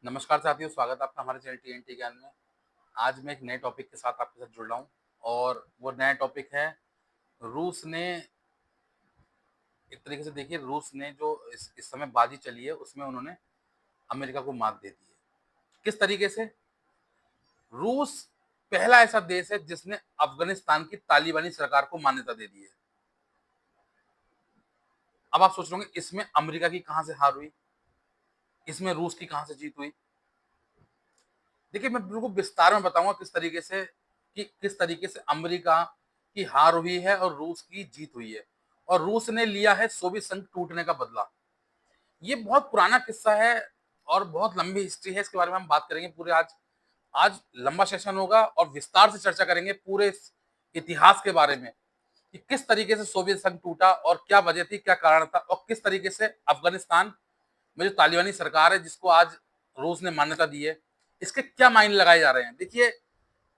नमस्कार साथियों, स्वागत है आपका हमारे चैनल टीएनटी ज्ञान में। आज मैं एक नए टॉपिक के साथ आपके साथ जुड़ रहा हूँ और वो नया टॉपिक है रूस ने। एक तरीके से देखिए, रूस ने जो इस समय बाजी चली है उसमें उन्होंने अमेरिका को मात दे दी है। किस तरीके से? रूस पहला ऐसा देश है जिसने अफगानिस्तान की तालिबानी सरकार को मान्यता दे दी है। अब आप सोच रहे होंगे इसमें अमेरिका की कहां से हार हुई, इसमें रूस की कहां से जीत हुई। देखिए, मैं बिल्कुल विस्तार में बताऊंगा किस तरीके से अमेरिका की हार हुई है और रूस की जीत हुई है और रूस ने लिया है सोवियत संघ टूटने का बदला। ये बहुत पुराना किस्सा है और बहुत लंबी हिस्ट्री है। इसके बारे में हम बात करेंगे पूरे आज। आज लंबा सेशन होगा और विस्तार से चर्चा करेंगे पूरे इस इतिहास के बारे में कि किस तरीके से सोवियत संघ टूटा और क्या वजह थी, क्या कारण था और किस तरीके से अफगानिस्तान में जो तालिबानी सरकार है जिसको आज रूस ने मान्यता दी है, इसके क्या मायने लगाए जा रहे हैं। देखिए,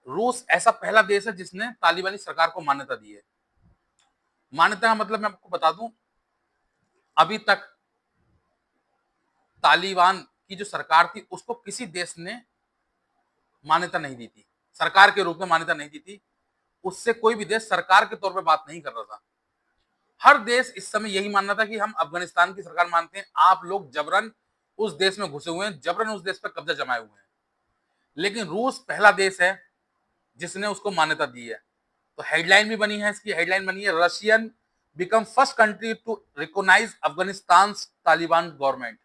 रूस ऐसा पहला देश है जिसने तालिबानी सरकार को मान्यता दी है। मान्यता का मतलब मैं आपको बता दूं, अभी तक तालिबान की जो सरकार थी उसको किसी देश ने मान्यता नहीं दी थी, सरकार के रूप में मान्यता नहीं दी थी। उससे कोई भी देश सरकार के तौर पे बात नहीं कर रहा था। हर देश इस समय यही मान रहा था कि हम अफगानिस्तान की सरकार मानते हैं, आप लोग जबरन उस देश में घुसे हुए हैं, जबरन उस देश पर कब्जा जमाए हुए हैं। लेकिन रूस पहला देश है जिसने उसको मान्यता दी है। तो हेडलाइन भी बनी है, इसकी हेडलाइन बनी है, Russian become first country to recognise Afghanistan Taliban government.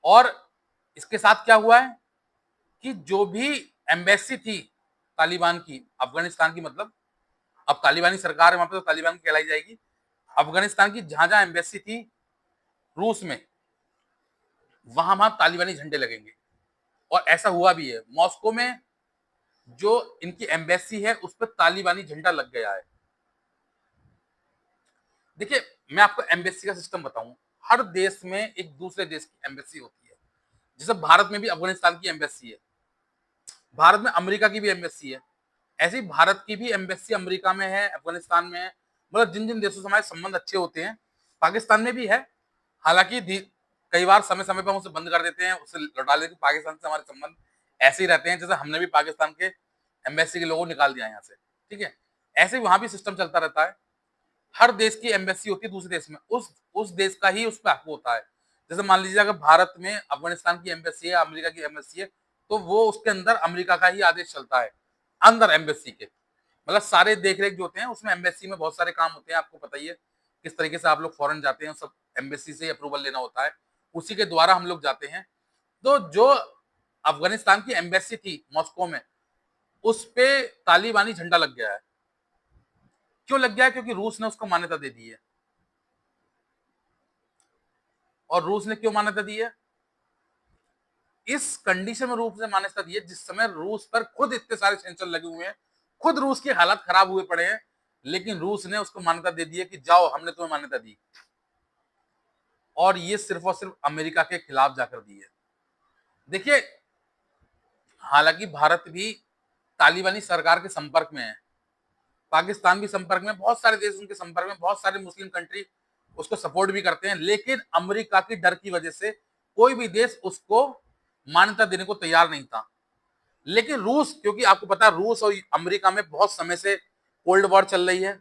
और इसके साथ क्या हुआ है कि जो भी एम्बेसी थी तालिबान की अफगानिस्तान की, मतलब अब तालिबानी सरकार है वहां पे तो तालिबान कहलाई जाएगी। अफगानिस्तान की जहां जहां एम्बेसी थी रूस में, वहां वहां तालिबानी झंडे लगेंगे। और ऐसा हुआ भी है। मॉस्को में जो इनकी एम्बेसी है उस पर तालिबानी झंडा लग गया है। देखिए, मैं आपको एम्बेसी का सिस्टम बताऊं। हर देश में एक दूसरे देश की एम्बेसी होती है। जैसे भारत में भी अफगानिस्तान की एम्बेसी है, भारत में अमेरिका की भी एम्बेसी है, ऐसे ही भारत की भी एम्बेसी अमेरिका में है, अफगानिस्तान में है। मतलब जिन जिन देशों से हमारे संबंध अच्छे होते हैं, पाकिस्तान में भी है। हालांकि कई बार समय समय पर हम उसे बंद कर देते हैं, उसे लौटा लेते हैं। पाकिस्तान से हमारे संबंध ऐसे ही रहते हैं जैसे हमने भी पाकिस्तान के एम्बेसी के लोगों को निकाल दिया यहाँ से। ठीक है, ऐसे ही वहां भी सिस्टम चलता रहता है। हर देश की एम्बेसी होती है दूसरे देश में, उस देश का ही उस पर हक होता है। जैसे मान लीजिए अगर भारत में अफगानिस्तान की एम्बेसी है, अमेरिका की एम्बेसी है, तो वो उसके अंदर अमेरिका का ही आदेश चलता है, अंदर एम्बेसी के। मतलब सारे देख रेख जो होते हैं उसमें एम्बेसी में बहुत सारे काम होते हैं, आपको पता ही है किस तरीके से आप लोग फॉरेन जाते हैं, सब एम्बेसी से अप्रूवल लेना होता है, उसी के द्वारा हम लोग जाते हैं। तो जो अफगानिस्तान की एम्बेसी थी मॉस्को में, उस पे तालिबानी झंडा लग गया है। क्यों लग गया है? क्योंकि रूस ने उसको मान्यता दे दी है। और रूस ने क्यों मान्यता दी है? इस कंडीशन में रूस ने मान्यता दी है जिस समय रूस पर खुद इतने सारे सेंसर लगे हुए हैं, खुद रूस की हालत खराब हुए पड़े हैं, लेकिन रूस ने उसको मान्यता दे दी है कि जाओ, हमने तुम्हें मान्यता दी। और ये सिर्फ और सिर्फ अमेरिका के खिलाफ जाकर दी है। देखिए, हालांकि भारत भी तालिबानी सरकार के संपर्क में है, पाकिस्तान भी संपर्क में, बहुत सारे देश उनके संपर्क में, बहुत सारे मुस्लिम कंट्री उसको सपोर्ट भी करते हैं, लेकिन अमेरिका की डर की वजह से कोई भी देश उसको मान्यता देने को तैयार नहीं था। लेकिन रूस, क्योंकि आपको पता है रूस और अमेरिका में बहुत समय से कोल्ड वॉर चल रही है,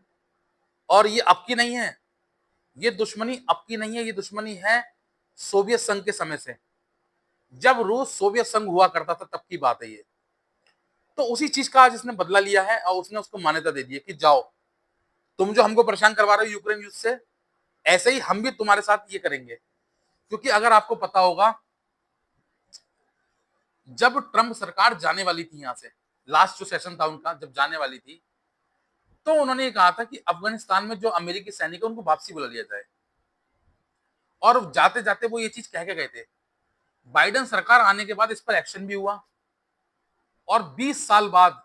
और ये अब की नहीं है, ये दुश्मनी अब की नहीं है, ये दुश्मनी है सोवियत संघ के समय से। जब रूस सोवियत संघ हुआ करता था तब की बात है ये। तो उसी चीज का आज इसने बदला लिया है और उसने उसको मान्यता दे दी है कि जाओ, तुम जो हमको परेशान करवा रहे हो यूक्रेन युद्ध से, ऐसे ही हम भी तुम्हारे साथ ये करेंगे। क्योंकि अगर आपको पता होगा, जब ट्रंप सरकार जाने वाली थी यहां से, लास्ट जो सेशन था उनका, जब जाने वाली थी, तो उन्होंने ये कहा था कि अफगानिस्तान में जो अमेरिकी सैनिक है उनको वापसी बुला लिया जाए। और जाते जाते वो ये चीज कह के गए थे। बाइडेन सरकार आने के बाद इस पर एक्शन भी हुआ, और 20 साल बाद,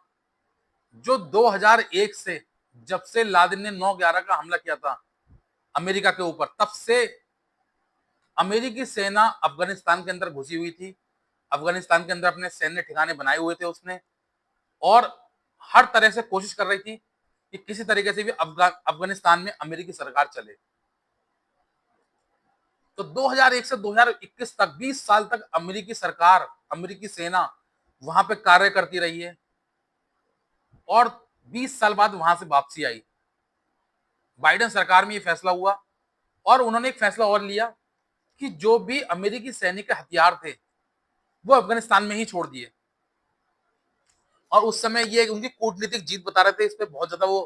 जो 2001 से, जब से लादेन ने 9/11 का हमला किया था अमेरिका के ऊपर, तब से अमेरिकी सेना अफगानिस्तान के अंदर घुसी हुई थी। अफगानिस्तान के अंदर अपने सैन्य ठिकाने बनाए हुए थे उसने, और हर तरह से कोशिश कर रही थी कि किसी तरीके से भी अफगानिस्तान में अमेरिकी सरकार चले। तो 2001 से 2021 तक 20 साल तक अमेरिकी सरकार, अमेरिकी सेना वहां पे कार्य करती रही है और 20 साल बाद वहां से वापसी आई। बाइडेन सरकार में ये फैसला हुआ और उन्होंने एक फैसला और लिया कि जो भी अमेरिकी सैनिक के हथियार थे वो अफगानिस्तान में ही छोड़ दिए। और उस समय ये उनकी कूटनीतिक जीत बता रहे थे, इस पे बहुत ज्यादा वो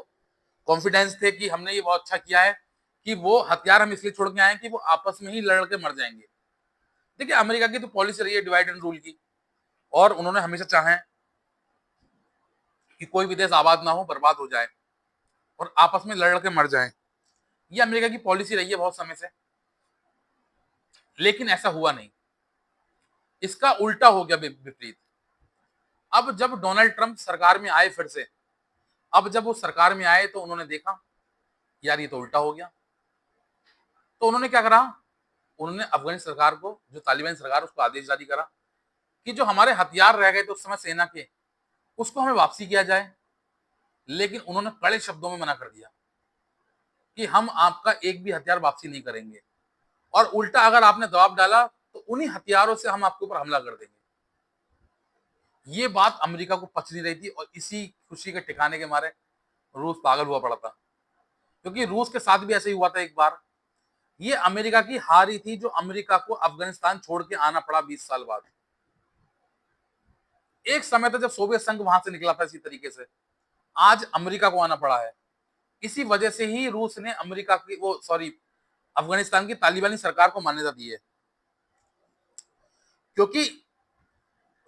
कॉन्फिडेंस थे कि हमने ये बहुत अच्छा किया है कि वो हथियार हम इसलिए छोड़ के आए कि वो आपस में ही लड़ के मर जाएंगे। देखिए अमेरिका की तो पॉलिसी रही है डिवाइड एंड रूल की, और उन्होंने हमेशा चाहा है कि कोई भी देश आबाद ना हो, बर्बाद हो जाए और आपस में लड़ के मर जाए। ये अमेरिका की पॉलिसी रही है बहुत समय से, लेकिन ऐसा हुआ नहीं, इसका उल्टा हो गया विपरीत। अब जब डोनाल्ड ट्रंप सरकार में आए फिर से, अब जब वो सरकार में आए तो उन्होंने देखा यार ये तो उल्टा हो गया। तो उन्होंने क्या करा, उन्होंने अफगानी सरकार को, जो तालिबानी सरकार, उसको आदेश जारी करा कि जो हमारे हथियार रह गए थे उस समय सेना के, उसको हमें वापसी किया जाए। लेकिन उन्होंने कड़े शब्दों में मना कर दिया कि हम आपका एक भी हथियार वापसी नहीं करेंगे, और उल्टा अगर आपने दबाव डाला तो उन्हीं हथियारों से हम आपके ऊपर हमला कर देंगे। ये बात अमेरिका को पच नहीं रही थी और इसी खुशी के ठिकाने के मारे रूस पागल हुआ पड़ा था, क्योंकि रूस के साथ भी ऐसे ही हुआ था एक बार। ये अमेरिका की हार ही थी जो अमेरिका को अफगानिस्तान छोड़ के आना पड़ा 20 साल बाद। एक समय था जब सोवियत संघ वहां से निकला था इसी तरीके से, आज अमेरिका को आना पड़ा है। इसी वजह से ही रूस ने अमेरिका की वो सॉरी अफगानिस्तान की तालिबानी सरकार को मान्यता दी है, क्योंकि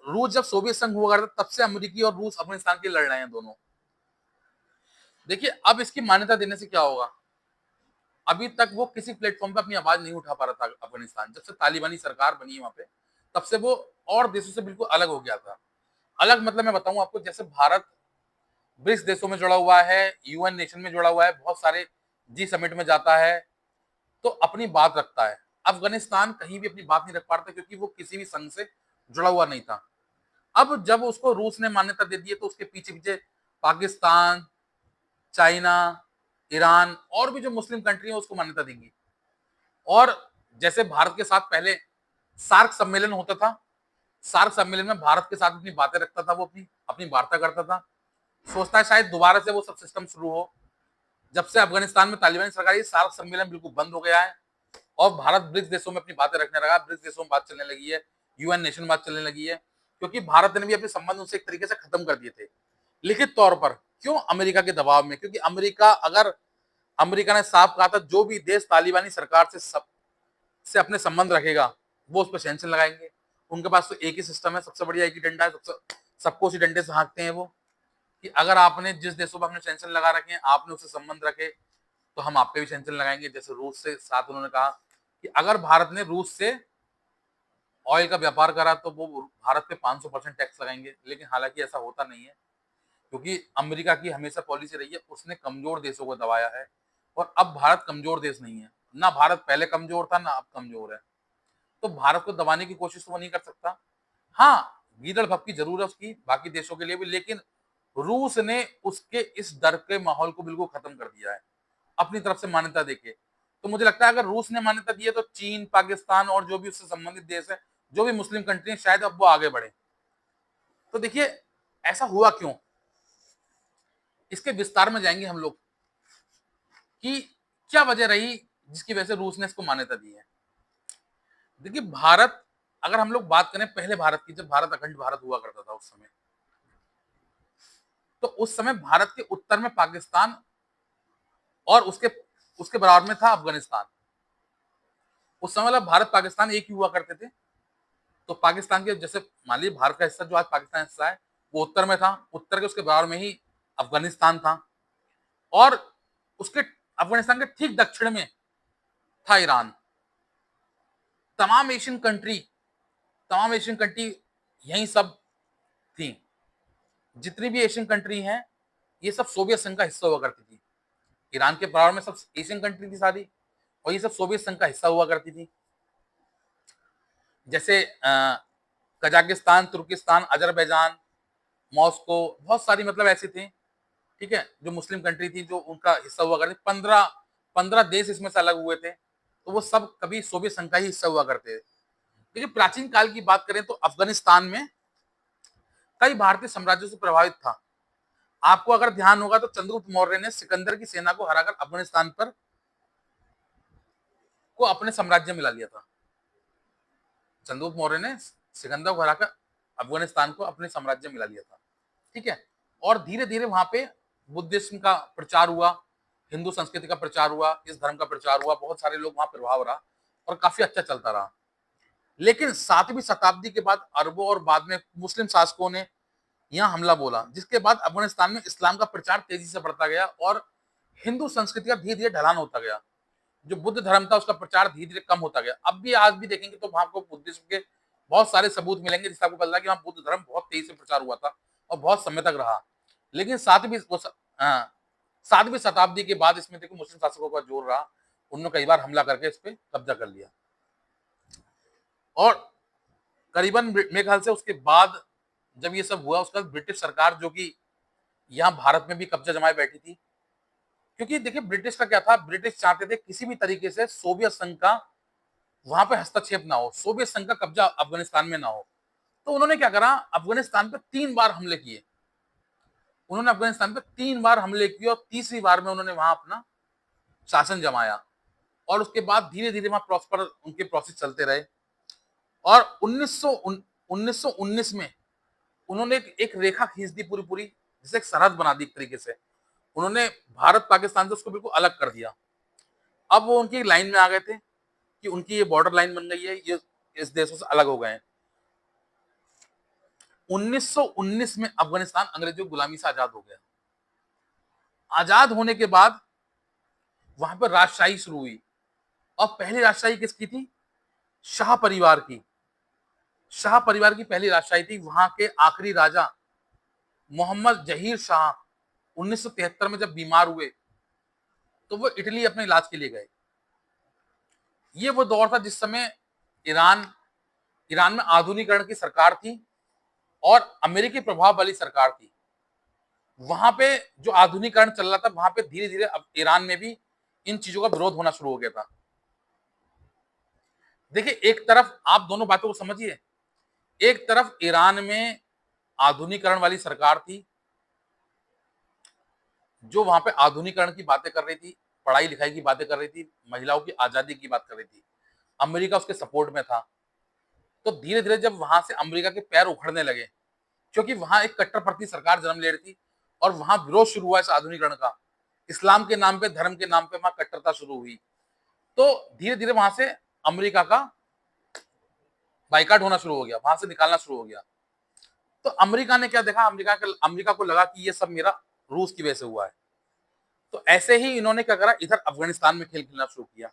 रूस जब सोवियत संघ हुआ करता तब से अमेरिकी और रूस अफगानिस्तान के लड़ रहे हैं दोनों। देखिए अब इसकी मान्यता देने से क्या होगा, अभी तक वो किसी प्लेटफॉर्म पे अपनी आवाज नहीं उठा पा रहा था अफगानिस्तान। जब से तालिबानी सरकार बनी है वहां पे, तब से वो और देशों से बिल्कुल अलग हो गया था। अलग मतलब मैं बताऊं आपको, जैसे भारत ब्रिक्स देशों में जुड़ा हुआ है, यूएन नेशन में जुड़ा हुआ है, बहुत सारे जी समिट में जाता है, तो अपनी बात रखता है। अफगानिस्तान कहीं भी अपनी बात नहीं रख पाता क्योंकि वो किसी भी संघ से जुड़ा हुआ नहीं था। अब जब उसको रूस ने मान्यता दे दी है तो उसके पीछे पीछे पाकिस्तान, चाइना, ईरान और भी जो मुस्लिम कंट्री है उसको मान्यता देंगी। और जैसे भारत के साथ पहले सार्क सम्मेलन होता था, सार्क सम्मेलन में भारत के साथ अपनी बातें रखता था, वो अपनी अपनी वार्ता करता था। सोचता है शायद दोबारा से वो सब सिस्टम शुरू हो। जब से अफगानिस्तान में तालिबानी सरकार, ये सार्क सम्मेलन बिल्कुल बंद हो गया है और भारत ब्रिक्स देशों में अपनी बातें रखने लगा। ब्रिक्स देशों में बात चलने लगी है, यूएन नेशन में बात चलने लगी है, क्योंकि भारत ने भी अपने संबंध उनसे एक तरीके से खत्म कर दिए थे लिखित तौर पर। क्यों? अमेरिका के दबाव में, क्योंकि अमेरिका ने साफ कहा था जो भी देश तालिबानी सरकार से अपने संबंध रखेगा वो उस पर सैंक्शन लगाएंगे। उनके पास तो एक ही सिस्टम है, सबसे बढ़िया एक ही डंडा है, सबको उसी डंडे से हाँकते हैं वो, कि अगर आपने जिस देशों पर अपने सैंक्शन लगा रखे हैं आपने उससे संबंध रखे तो हम आप पे भी सैंक्शन लगाएंगे। जैसे रूस से साथ उन्होंने कहा कि अगर भारत ने रूस से ऑयल का व्यापार करा तो वो भारत पे 500% टैक्स लगाएंगे। लेकिन हालांकि ऐसा होता नहीं है, क्योंकि अमेरिका की हमेशा पॉलिसी रही है, उसने कमजोर देशों को दबाया है। और अब भारत कमजोर देश नहीं है, ना भारत पहले कमजोर था ना अब कमजोर है, तो भारत को दबाने की कोशिश तो वो नहीं कर सकता। हाँ, गीदड़ भपकी जरूर है उसकी बाकी देशों के लिए भी, लेकिन रूस ने उसके इस डर के माहौल को बिल्कुल खत्म कर दिया है अपनी तरफ से मान्यता देके। तो मुझे लगता है अगर रूस ने मान्यता दी है तो चीन, पाकिस्तान और जो भी उससे संबंधित देश है, जो भी मुस्लिम कंट्री है, शायद अब वो आगे बढ़े। तो देखिए ऐसा हुआ क्यों, इसके विस्तार में जाएंगे हम लोग कि क्या वजह रही जिसकी वजह से रूस ने इसको मान्यता दी है। देखिए भारत, अगर हम लोग बात करें पहले भारत की, जब भारत अखंड भारत हुआ करता था उस समय, तो उस समय भारत के उत्तर में पाकिस्तान और उसके उसके बराबर में था अफगानिस्तान। उस समय मतलब भारत पाकिस्तान एक ही हुआ करते थे। तो पाकिस्तान के जैसे मान लीजिए भारत का हिस्सा जो आज पाकिस्तान हिस्सा है वो उत्तर में था, उत्तर के उसके बराबर में ही अफगानिस्तान था, और उसके अफगानिस्तान के ठीक दक्षिण में था ईरान। तमाम एशियन कंट्री तमाम एशियन कंट्री यही सब थी। जितनी भी एशियन कंट्री हैं ये सब सोवियत संघ का हिस्सा हुआ करती थी। ईरान के बराबर में सब एशियन कंट्री थी सारी, और ये सब सोवियत संघ का हिस्सा हुआ करती थी। जैसे कजाकिस्तान, तुर्किस्तान, अजरबैजान, मॉस्को, बहुत सारी मतलब ऐसी थी, ठीक है, जो मुस्लिम कंट्री थी जो उनका हिस्सा हुआ करती। 15 देश इसमें से अलग हुए थे। तो वो सब कभी सोवियत संघ का ही हिस्सा हुआ करते थे। देखिए प्राचीन काल की बात करें तो अफगानिस्तान में कई भारतीय साम्राज्यों से प्रभावित था। आपको अगर ध्यान होगा तो चंद्रगुप्त मौर्य ने सिकंदर की सेना को हराकर अफगानिस्तान पर को अपने साम्राज्य में ला लिया था। चंद्रगुप्त मौर्य ने सिकंदर को हराकर अफगानिस्तान को अपने साम्राज्य में ला लिया था। ठीक है, और धीरे धीरे वहां पे बुद्धिज्म का प्रचार हुआ, हिंदू संस्कृति का प्रचार हुआ, इस धर्म का प्रचार हुआ, बहुत सारे लोग वहां प्रभाव रहा और काफी अच्छा चलता रहा। लेकिन 7वीं शताब्दी के बाद अरबों और बाद में मुस्लिम शासकों ने यहाँ हमला बोला, जिसके बाद अफगानिस्तान में इस्लाम का प्रचार तेजी से बढ़ता गया और हिंदू संस्कृति का धीरे धीरे ढलान होता गया। जो बुद्ध धर्म था उसका प्रचार धीरे धीरे कम होता गया। अब भी आज भी देखेंगे तो वहां को बुद्धिज्म के बहुत सारे सबूत मिलेंगे जिससे आपको पता लगा कि वहां बुद्ध धर्म बहुत तेजी से प्रचार हुआ था और बहुत समय तक रहा। लेकिन हाँ, 7वीं शताब्दी के बाद इसमें देखो मुस्लिम शासकों का जोर रहा, उन्होंने कई बार हमला करके इस पे कब्जा कर लिया। और करीबन मेरे ख्याल से उसके बाद जब ये सब हुआ उसका ब्रिटिश सरकार जो कि यहाँ भारत में भी कब्जा जमाए बैठी थी, क्योंकि देखिए ब्रिटिश का क्या था, ब्रिटिश चाहते थे किसी भी तरीके से सोवियत संघ का वहां पे हस्तक्षेप ना हो, सोवियत संघ का कब्जा अफगानिस्तान में ना हो। तो उन्होंने क्या करा, अफगानिस्तान पे 3 बार हमले किए। उन्होंने अफगानिस्तान पे 3 बार हमले किए और तीसरी बार में उन्होंने वहां अपना शासन जमाया और उसके बाद धीरे धीरे वहां प्रॉस्पर उनके प्रोसेस चलते रहे। और 1919 में उन्होंने एक रेखा खींच दी पूरी पूरी, जिसे एक सरहद बना दी एक तरीके से। उन्होंने भारत पाकिस्तान से उसको बिल्कुल अलग कर दिया। अब वो उनकी लाइन में आ गए थे कि उनकी ये बॉर्डर लाइन बन गई है, ये इस देशों से अलग हो गए हैं। 1919 में अफगानिस्तान अंग्रेजों की गुलामी से आजाद हो गया। आजाद होने के बाद वहां पर राजशाही शुरू हुई और पहली राजशाही किसकी थी? शाह परिवार की। शाह परिवार की पहली राजशाही थी। वहां के आखिरी राजा मोहम्मद जहीर शाह 1973 में जब बीमार हुए तो वो इटली अपने इलाज के लिए गए। ये वो दौर था जिस समय ईरान ईरान में आधुनिकरण की सरकार थी और अमेरिकी प्रभाव वाली सरकार थी। वहां पे जो आधुनिकरण चल रहा था वहां पे धीरे धीरे अब ईरान में भी इन चीजों का विरोध होना शुरू हो गया था। देखिए एक तरफ आप दोनों बातों को समझिए, एक तरफ ईरान में आधुनिकरण वाली सरकार थी जो वहां पे आधुनिकरण की बातें कर रही थी, पढ़ाई लिखाई की बातें कर रही थी, महिलाओं की आजादी की बात कर रही थी। अमेरिका उसके सपोर्ट में था। तो धीरे धीरे जब वहां से अमेरिका के पैर उखड़ने लगे, क्योंकि वहां एक कट्टरपंथी सरकार जन्म ले रही थी और वहां विरोध शुरू हुआ इस आधुनिकरण का, इस्लाम के नाम पे, धर्म के नाम पे वहां कट्टरता शुरू हुई। तो धीरे धीरे वहां से अमेरिका का बाइकाट होना शुरू हो गया, वहां से निकालना शुरू हो गया। तो अमेरिका ने क्या देखा, अमेरिका को लगा कि ये सब मेरा रूस की वजह से हुआ है। तो ऐसे ही इन्होंने क्या करा, इधर अफगानिस्तान में खेल खेलना शुरू किया।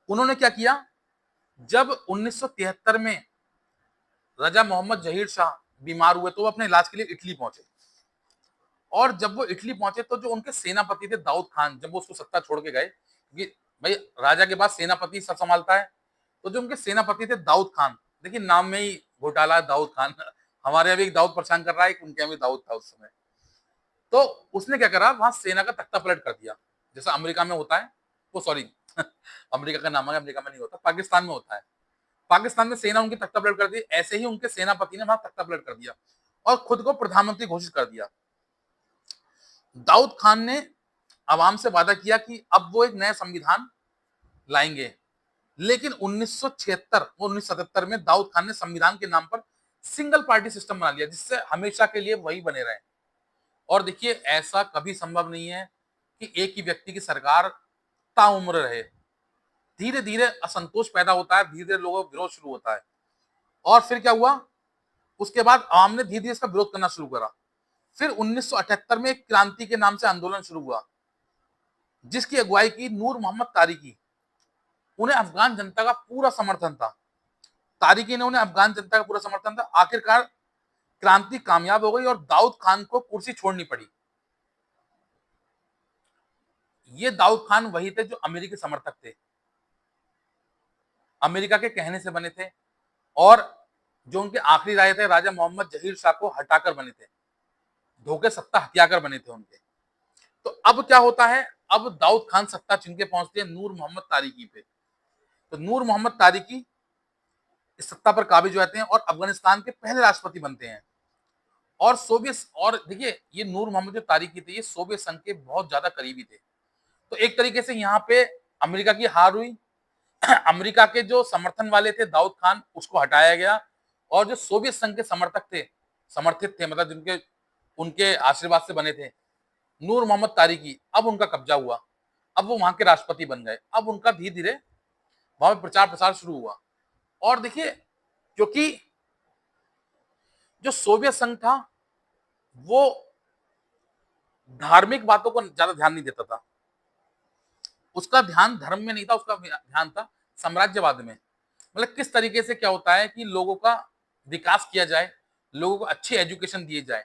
उन्होंने क्या किया, जब 1973 में राजा मोहम्मद जहीर शाह बीमार हुए तो वो अपने इलाज के लिए इटली पहुंचे। और जब वो इटली पहुंचे तो जो उनके सेनापति थे दाऊद खान, जब वो उसको सत्ता छोड़ के गए, क्योंकि भाई राजा के बाद सेनापति सब संभालता है, तो जो उनके सेनापति थे दाऊद खान, देखिए नाम में ही घोटाला है, दाऊद खान। हमारे यहाँ भी एक दाऊद परेशान कर रहा है, उनके यहाँ भी दाऊद था उस समय। तो उसने क्या करा, वहां सेना का तख्ता पलट कर दिया, जैसा अमेरिका में होता है। वो सॉरी अमेरिका का नाम है, अमेरिका में नहीं होता, पाकिस्तान में होता है। पाकिस्तान में सेना उनकी तख्ता पलट कर दी, ऐसे ही उनके सेनापति ने वहां तख्ता पलट कर दिया और खुद को प्रधानमंत्री घोषित कर दिया। दाऊद खान ने आवाम से वादा किया कि अब वो एक नया संविधान लाएंगे। लेकिन 1977 में दाऊद खान ने संविधान के नाम पर सिंगल पार्टी सिस्टम बना लिया, जिससे हमेशा के लिए वही बने रहे। और देखिए ऐसा कभी संभव नहीं है कि एक ही व्यक्ति की सरकार ताउम्र रहे। धीरे धीरे असंतोष पैदा होता है, धीरे धीरे लोगों का विरोध शुरू होता है। और फिर क्या हुआ, उसके बाद आवाम ने धीरे धीरे इसका विरोध करना शुरू करा। फिर 1978 में एक क्रांति के नाम से आंदोलन शुरू हुआ, जिसकी अगुवाई की नूर मोहम्मद तारिकी। उन्हें अफगान जनता का पूरा समर्थन था। तारिकी ने उन्हें अफगान जनता का पूरा समर्थन था। आखिरकार क्रांति कामयाब हो गई और दाऊद खान को कुर्सी छोड़नी पड़ी। ये दाऊद खान वही थे जो अमेरिकी समर्थक थे, अमेरिका के कहने से बने थे, और जो उनके आखिरी राजा थे राजा मोहम्मद जहीर शाह को हटाकर बने थे, धोखे सत्ता हथियाकर बने थे उनके। तो अब क्या होता है, अब दाऊद खान सत्ता चुन के पहुंचते हैं नूर मोहम्मद तारिकी पे। तो नूर मोहम्मद तारिकी इस सत्ता पर काबिज हो जाते हैं और अफगानिस्तान के पहले राष्ट्रपति बनते हैं। और सोवियत और देखिए ये नूर मोहम्मद जो तारिकी थे ये सोवियत संघ के बहुत ज्यादा करीबी थे। तो एक तरीके से यहाँ पे अमेरिका की हार हुई। अमेरिका के जो समर्थन वाले थे दाऊद खान उसको हटाया गया और जो सोवियत संघ के समर्थित थे मतलब जिनके उनके आशीर्वाद से बने थे नूर मोहम्मद तारिकी, अब उनका कब्जा हुआ। अब वो वहां के राष्ट्रपति बन गए। अब उनका धीरे धीरे वहां पे प्रचार प्रसार शुरू हुआ। और देखिए क्योंकि जो सोवियत संघ था वो धार्मिक बातों को ज्यादा ध्यान नहीं देता था। उसका ध्यान धर्म में नहीं था, उसका ध्यान था साम्राज्यवाद में। मतलब किस तरीके से क्या होता है कि लोगों का विकास किया जाए, लोगों को अच्छी एजुकेशन दिए जाए,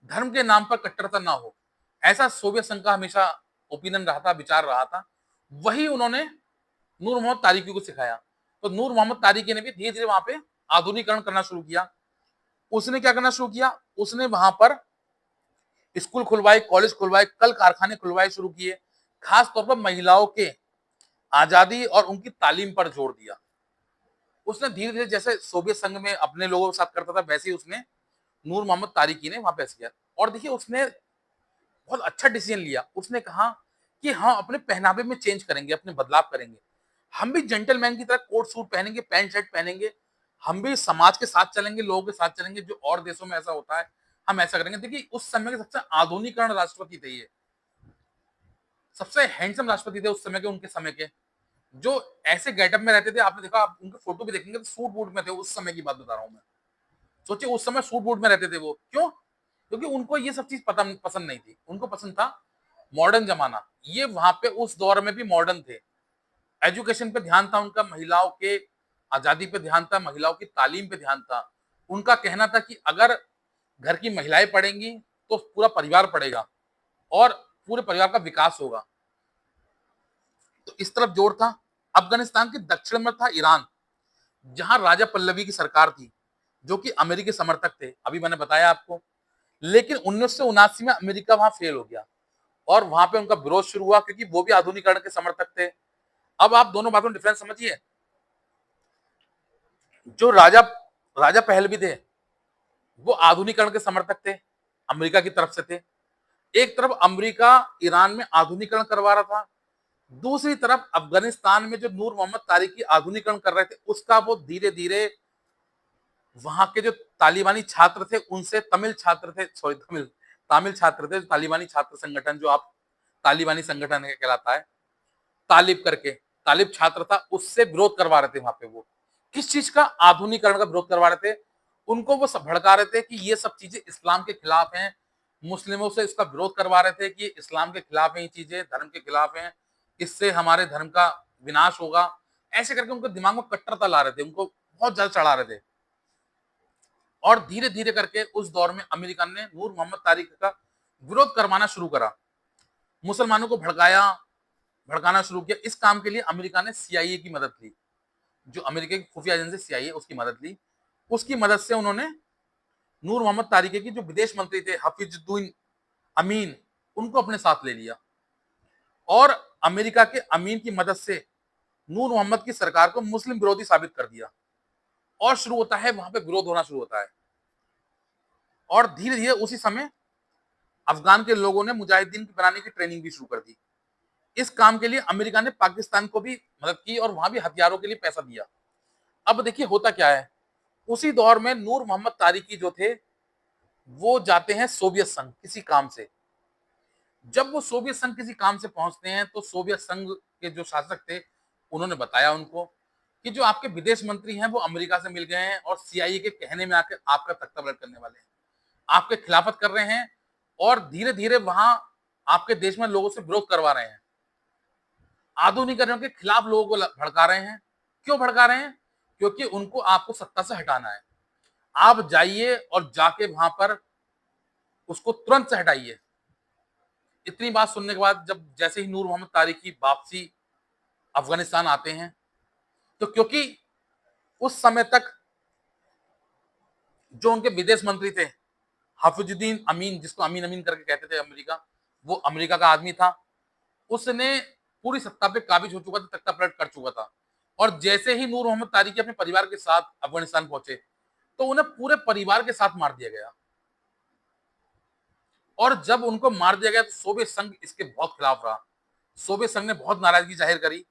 धर्म के नाम पर कट्टरता ना हो। ऐसा सोवियत संघ का हमेशा ओपिनियन रहा था, विचार रहा था। वही उन्होंने नूर मोहम्मद तारिकी को सिखाया। तो नूर मोहम्मद तारिकी ने भी धीरे धीरे वहां पे आधुनिकरण करना शुरू किया। उसने क्या करना शुरू किया, उसने वहां पर स्कूल खुलवाए, कॉलेज खुलवाए, कल कारखाने खुलवाए शुरू किए। खास तौर पर महिलाओं के आजादी और उनकी तालीम पर जोर दिया। उसने धीरे धीरे जैसे सोवियत संघ में अपने लोगों के साथ करता था वैसे ही उसने नूर मोहम्मद तारिकी ने वहां पे किया। और देखिए उसने बहुत अच्छा डिसीजन लिया। उसने कहा कि हाँ अपने पहनावे में चेंज करेंगे, अपने बदलाव करेंगे। हम भी जेंटलमैन की तरह कोट सूट पहनेंगे, पैंट शर्ट पहनेंगे। हम भी समाज के साथ चलेंगे, लोगों के साथ चलेंगे। जो और देशों में ऐसा होता है हम ऐसा करेंगे। देखिए उस समय के सबसे आधुनिकरण राष्ट्रपति थे ये, सबसे हैंडसम राष्ट्रपति थे उस समय के, उनके समय के, जो ऐसे गेटअप में रहते थे। आपने देखा, आप उनके फोटो भी देखेंगे तो सूट बूट में थे। उस समय की बात बता रहा हूं मैं। सोचिए उस समय सूट बूट में रहते थे वो, क्यों? क्योंकि उनको ये सब चीज पसंद नहीं थी। उनको पसंद था मॉडर्न जमाना। ये वहां पे उस दौर में भी मॉडर्न थे। एजुकेशन पे ध्यान था उनका, महिलाओं के आजादी पे ध्यान था, महिलाओं की तालीम पे ध्यान था। उनका कहना था कि अगर घर की महिलाएं पढ़ेंगी तो पूरा परिवार पढ़ेगा और पूरे परिवार का विकास होगा। तो इस तरफ जोर था। अफगानिस्तान के दक्षिण में था ईरान, जहां राजा पल्लवी की सरकार थी, जो कि अमेरिकी समर्थक थे, अभी मैंने बताया आपको। लेकिन 1979 में अमेरिका वहां फेल हो गया और वहां पे उनका विरोध शुरू हुआ, क्योंकि वो भी आधुनिकरण के समर्थक थे। अब आप दोनों बातों में डिफरेंस समझिए। जो राजा राजा पहलवी थे वो आधुनिकरण के समर्थक थे, अमेरिका की तरफ से थे। एक तरफ अमेरिका ईरान में आधुनिकरण करवा रहा था, दूसरी तरफ अफगानिस्तान में जो नूर मोहम्मद तारिकी आधुनिकरण कर रहे थे उसका वो धीरे धीरे वहां के जो तालिबानी छात्र थे उनसे, तमिल छात्र थे, सॉरी तमिल छात्र थे, तालिबानी छात्र संगठन जो आप तालिबानी संगठन कहलाता है, तालिब करके, तालिब छात्र था, उससे विरोध करवा रहे थे वहां पे। वो किस चीज का? आधुनिकरण का विरोध करवा रहे थे। उनको वो सब भड़का रहे थे कि ये सब चीजें इस्लाम के खिलाफ हैं। मुस्लिमों से इसका विरोध करवा रहे थे कि इस्लाम के खिलाफ है, ये चीजें धर्म के खिलाफ हैं, इससे हमारे धर्म का विनाश होगा। ऐसे करके उनके दिमाग में कट्टरता ला रहे थे, उनको बहुत ज्यादा चढ़ा रहे थे। और धीरे धीरे करके उस दौर में अमेरिका ने नूर मोहम्मद तारिक का विरोध करवाना शुरू करा, मुसलमानों को भड़काना शुरू किया। इस काम के लिए अमेरिका ने सीआईए की मदद ली, जो अमेरिका की खुफिया एजेंसी सीआईए, उसकी मदद ली। उसकी मदद से उन्होंने नूर मोहम्मद तारिकी की जो विदेश मंत्री थे हफीजुद्दीन अमीन, उनको अपने साथ ले लिया और अमेरिका के अमीन की मदद से नूर मोहम्मद की सरकार को मुस्लिम विरोधी साबित कर दिया। और शुरू होता है वहां पे विरोध होना शुरू होता है। और धीरे धीरे उसी समय अफगान के लोगों ने मुजाहिदीन की बनाने की ट्रेनिंग भी शुरू कर दी। इस काम के लिए अमेरिका ने पाकिस्तान को भी मदद की और वहां भी हथियारों के लिए पैसा दिया। अब देखिए होता क्या है, उसी दौर में नूर मोहम्मद तारिकी जो थे वो जाते हैं सोवियत संघ किसी काम से। जब वो सोवियत संघ किसी काम से पहुंचते हैं तो सोवियत संघ के जो शासक थे उन्होंने बताया उनको कि जो आपके विदेश मंत्री हैं वो अमेरिका से मिल गए हैं और सीआईए के कहने में आकर आपका तख्ता पलट करने वाले हैं, आपके खिलाफत कर रहे हैं और धीरे धीरे वहां आपके देश में लोगों से विरोध करवा रहे हैं, आधुनिकरण के खिलाफ लोगों को भड़का रहे हैं। क्यों भड़का रहे हैं? क्योंकि उनको आपको सत्ता से हटाना है। आप जाइए और जाके वहां पर उसको तुरंत से हटाइए। इतनी बात सुनने के बाद जब जैसे ही नूर मोहम्मद तारिकी वापसी अफगानिस्तान आते हैं, तो क्योंकि उस समय तक जो उनके विदेश मंत्री थे हाफिजुद्दीन अमीन, जिसको अमीन अमीन करके कहते थे अमेरिका, वो अमेरिका का आदमी था। उसने पूरी सत्ता पे काबिज हो चुका था, तख्ता पलट कर चुका था और जैसे ही नूर मोहम्मद तारिकी अपने परिवार के साथ अफगानिस्तान पहुंचे तो उन्हें पूरे परिवार के साथ मार दिया गया। और जब उनको मार दिया गया तो सोवियत संघ इसके बहुत खिलाफ रहा। सोवियत संघ ने बहुत नाराजगी जाहिर करी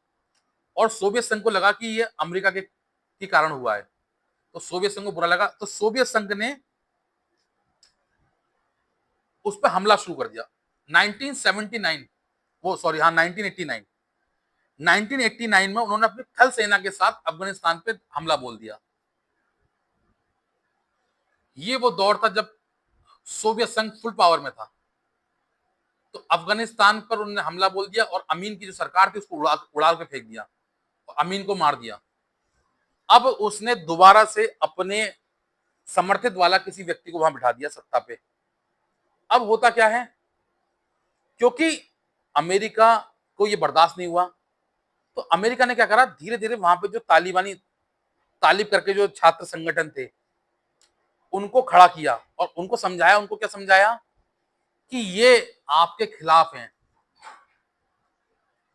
और सोवियत संघ को लगा कि ये अमेरिका के कारण हुआ है, तो सोवियत संघ को बुरा लगा, तो सोवियत संघ ने उस पर हमला शुरू कर दिया। 1979 वो सॉरी हाँ 1989 1989 में उन्होंने अपनी थल सेना के साथ अफगानिस्तान पे हमला बोल दिया। ये वो दौर था जब सोवियत संघ फुल पावर में था। तो अफगानिस्तान पर उन्होंने हमला बोल दिया और अमीन की जो सरकार थी उसको उड़ा के फेंक दिया और अमीन को मार दिया। अब उसने दोबारा से अपने समर्थित वाला किसी व्यक्ति को वहां बिठा दिया सत्ता पे। अब होता क्या है, क्योंकि अमेरिका को ये बर्दाश्त नहीं हुआ तो अमेरिका ने क्या करा, धीरे धीरे वहां पे जो तालिब करके जो छात्र संगठन थे उनको खड़ा किया और उनको समझाया। उनको क्या समझाया कि ये आपके खिलाफ हैं।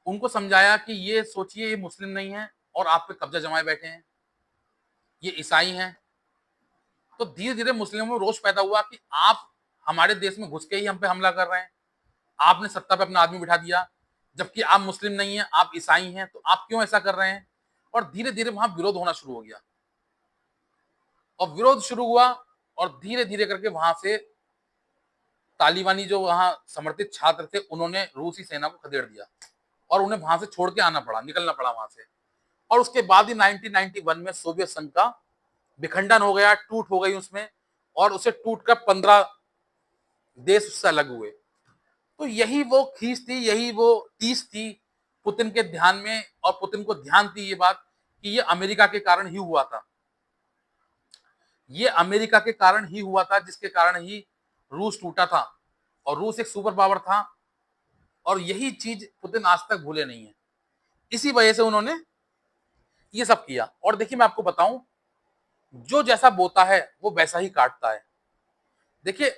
उनको समझाया कि ये सोचिए ये मुस्लिम नहीं है और आप पे कब्जा जमाए बैठे हैं, ये ईसाई हैं। तो धीरे धीरे मुस्लिमों में रोष पैदा हुआ कि आप हमारे देश में घुस के ही हम पे हमला कर रहे हैं, आपने सत्ता पे अपना आदमी बिठा दिया, जबकि आप मुस्लिम नहीं हैं, आप ईसाई हैं, तो आप क्यों ऐसा कर रहे हैं। और धीरे धीरे वहां विरोध होना शुरू हो गया और विरोध शुरू हुआ और धीरे धीरे करके वहां से तालिबानी जो वहां समर्थित छात्र थे उन्होंने रूसी सेना को खदेड़ दिया और उन्हें वहां से छोड़ के आना पड़ा, निकलना पड़ा वहां से। और उसके बाद ही 1991 में सोवियत संघ का विखंडन हो गया, टूट हो गई उसमें, और उसे टूटकर 15 देश उससे अलग हुए। तो यही वो खींच थी, यही वो टीस थी पुतिन के ध्यान में, और पुतिन को ध्यान थी ये बात कि ये अमेरिका के कारण ही हुआ था। ये अमेरिका के कारण ही हुआ था जिसके कारण ही रूस टूटा था और रूस एक सुपर पावर था। और यही चीज पुतिन आज तक भूले नहीं है, इसी वजह से उन्होंने ये सब किया। और देखिए मैं आपको बताऊं, जो जैसा बोता है वो वैसा ही काटता है। देखिए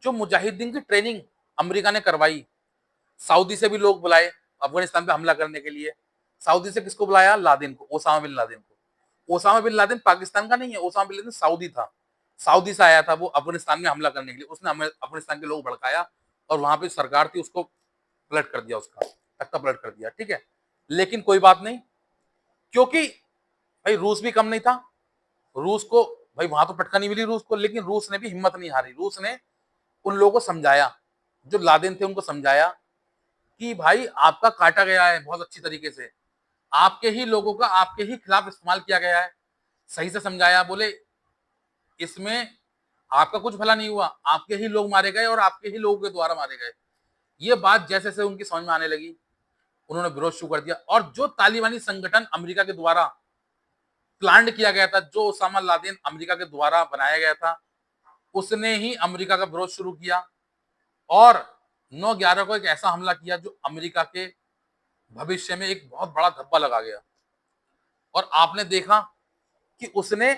जो मुजाहिदीन की ट्रेनिंग अमेरिका ने करवाई, सऊदी से भी लोग बुलाए अफगानिस्तान पे हमला करने के लिए। सऊदी से किसको बुलाया? लादेन को, ओसामा बिन लादेन को। ओसामा बिन लादेन पाकिस्तान का नहीं है, ओसामा बिन लादेन सऊदी था, सऊदी से आया था वो अफगानिस्तान में हमला करने के लिए। उसने अफगानिस्तान के लोग भड़काया और वहां पे सरकार थी उसको पलट कर दिया, उसका तख्ता पलट कर दिया, ठीक है। लेकिन कोई बात नहीं, क्योंकि भाई रूस भी कम नहीं था। रूस को भाई वहां तो पटका नहीं मिली रूस को, लेकिन रूस ने भी हिम्मत नहीं हारी। रूस ने उन लोगों को समझाया, जो लादेन थे उनको समझाया कि भाई आपका काटा गया है बहुत अच्छी तरीके से, आपके ही लोगों का आपके ही खिलाफ इस्तेमाल किया गया है। सही से समझाया, बोले इसमें आपका कुछ भला नहीं हुआ, आपके ही लोग मारे गए और आपके ही लोगों के द्वारा मारे गए। ये बात जैसे जैसे उनकी समझ में आने लगी उन्होंने विरोध शुरू कर दिया। और जो तालिबानी संगठन अमेरिका के द्वारा प्लान किया गया था, जो ओसामा लादेन अमेरिका के द्वारा बनाया गया था, उसने ही अमेरिका का विरोध शुरू किया और 9/11 को एक ऐसा हमला किया जो अमेरिका के भविष्य में एक बहुत बड़ा धब्बा लगा गया। और आपने देखा कि उसने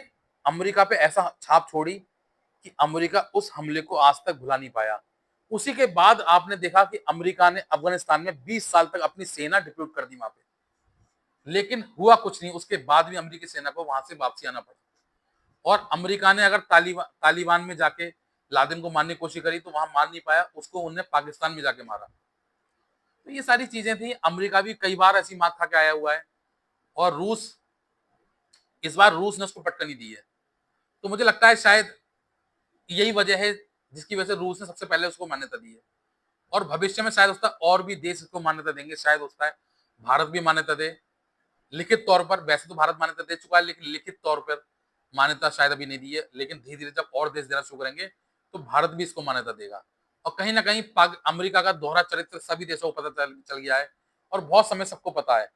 अमेरिका पे ऐसा छाप छोड़ी कि अमेरिका उस हमले को आज तक भुला नहीं पाया। उसी के बाद आपने देखा कि अमेरिका ने अफगानिस्तान में 20 साल तक अपनी सेना डिप्लॉय कर दी वहां पे, लेकिन हुआ कुछ नहीं। उसके बाद भी अमेरिकी सेना को वहां से वापसी आना पड़ा। और अमेरिका ने अगर तालिबान में जाके लादेन को मारने की कोशिश करी तो वहां मार नहीं पाया, उसको उन्होंने पाकिस्तान में जाके मारा। तो ये सारी चीजें थी। अमेरिका भी कई बार ऐसी मात खा के आया हुआ है और रूस, इस बार रूस ने उसको पटकनी दी है। तो मुझे लगता है शायद यही वजह है जिसकी वजह से रूस ने सबसे पहले उसको मान्यता दी है और भविष्य में शायद उसका और भी देश इसको मान्यता देंगे। शायद उसका भारत भी मान्यता दे लिखित तौर पर। वैसे तो भारत मान्यता दे चुका है, लेकिन लिखित तौर पर मान्यता शायद अभी नहीं दी है। लेकिन धीरे धीरे जब और देश देना शुरू करेंगे तो भारत भी इसको मान्यता देगा। और कहीं ना कहीं अमेरिका का दोहरा चरित्र सभी देशों को पता चल गया है और बहुत समय सबको पता है।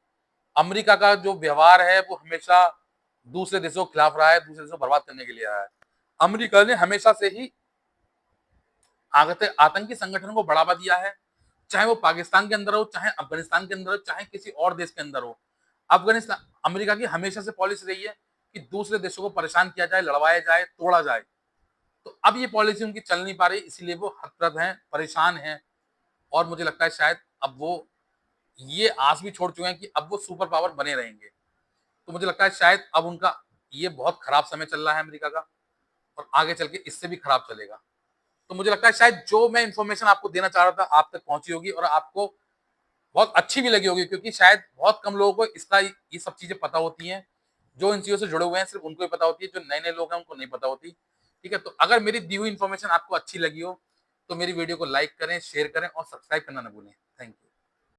अमेरिका का जो व्यवहार है वो हमेशा दूसरे देशों के खिलाफ रहा है, दूसरे देशों को बर्बाद करने के लिए रहा है। अमेरिका ने हमेशा से ही आतंकी संगठन को बढ़ावा दिया है, चाहे वो पाकिस्तान के अंदर हो, चाहे अफगानिस्तान के अंदर हो, चाहे किसी और देश के अंदर हो। अफगानिस्तान अमेरिका की हमेशा से पॉलिसी रही है कि दूसरे देशों को परेशान किया जाए, लड़वाया जाए, तोड़ा जाए। तो अब ये पॉलिसी उनकी चल नहीं पा रही, इसीलिए वो हतप्रभ हैं, परेशान हैं। और मुझे लगता है शायद अब वो ये आस भी छोड़ चुके हैं कि अब वो सुपर पावर बने रहेंगे। तो मुझे लगता है शायद अब उनका ये बहुत खराब समय चल रहा है अमेरिका का, और आगे चल के इससे भी खराब चलेगा। तो मुझे लगता है शायद जो मैं इन्फॉर्मेशन आपको देना चाह रहा था आप तक पहुंची होगी और आपको बहुत अच्छी भी लगी होगी, क्योंकि शायद बहुत कम लोगों को इसका ये सब चीजें पता होती हैं। जो इन चीजों से जुड़े हुए हैं सिर्फ उनको ही पता होती है, जो नए नए लोग हैं उनको नहीं पता होती। ठीक है, तो अगर मेरी दी हुई इन्फॉर्मेशन आपको अच्छी लगी हो तो मेरी वीडियो को लाइक करें, शेयर करें और सब्सक्राइब करना ना भूलें। Thank you.